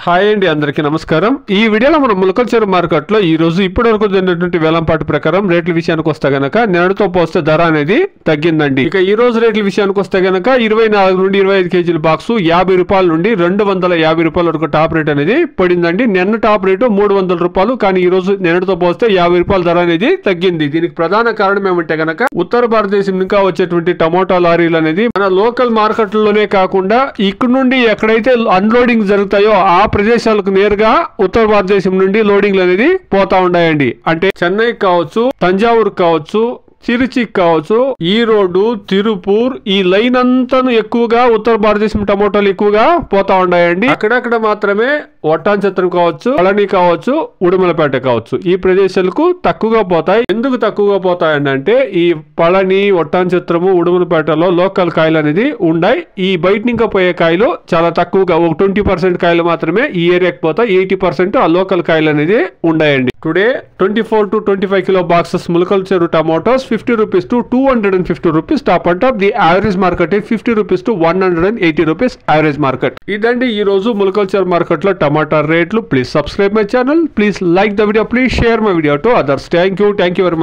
Hi అండి, అందరికీ నమస్కారం. ఈ వీడియోలో మనం ములకల్చెరు మార్కెట్లో ఈ రోజు ఇప్పటివరకు జరిగినటువంటి వేలంపాటు ప్రకారం రేట్ల విషయానికి వస్తే గనక నిన్నటితో పోస్తే ధర అనేది తగ్గిందండి. ఇక ఈ రోజు రేట్ల విషయానికి వస్తే గనక 24 నుండి 25 కేజీల బాక్స్ 50 రూపాయల నుండి 250 రూపాయల వరకు టాప్ రేట్ అనేది పడిందండి. నిన్న టాప్ రేటు 300 రూపాయలు, కానీ ఈ రోజు నిన్నటితో పోస్తే 50 రూపాయల ధర అనేది తగ్గింది. దీనికి ప్రధాన కారణం ఏమంటే గనక ఉత్తర భారతదేశం ఇంకా వచ్చేటువంటి టమోటా లారీలు అనేది మన లోకల్ మార్కెట్లలోనే కాకుండా ఇక్కడ నుండి ఎక్కడైతే అన్లోడింగ్ జరుగుతాయో ఆ ప్రదేశాలకు నేరుగా ఉత్తర భారతదేశం నుండి లోడింగ్లు అనేది పోతా ఉన్నాయండి. అంటే చెన్నై కావచ్చు, తంజావూరు కావచ్చు, తిరుచి కావచ్చు, ఈరోడ్, తిరుపూర్, ఈ లైన్ అంతా ఎక్కువగా ఉత్తర భారతదేశం టమోటాలు ఎక్కువగా పోతా ఉన్నాయండి. అక్కడక్కడ మాత్రమే వట్టాంచత్రం కావచ్చు, పళని కావచ్చు, ఉడుమలపేట కావచ్చు, ఈ ప్రదేశాలకు తక్కువగా పోతాయి. ఎందుకు తక్కువగా పోతాయండి అంటే ఈ పళని, వట్టాంచత్రము, ఉడుమలపేటలో లోకల్ కాయలు అనేది ఉన్నాయి. ఈ బయట ఇంకా పోయే కాయలు చాలా తక్కువగా, ఒక 20% కాయలు మాత్రమే ఈ ఏరియాకి పోతాయి. 80% ఆ లోకల్ కాయలు అనేది ఉన్నాయండి. Today 24 to 25 kilo boxes Mulakalcheru tomatoes 50 rupees to 250 rupees. Top on top, the average market is 50 rupees to 180 rupees average market. ఇదండి ఈ రోజు ములకల్చెరు మార్కెట్ లో టమాటా రేట్లు. Please subscribe my channel, please like the video, please share my video to others. Thank you very much.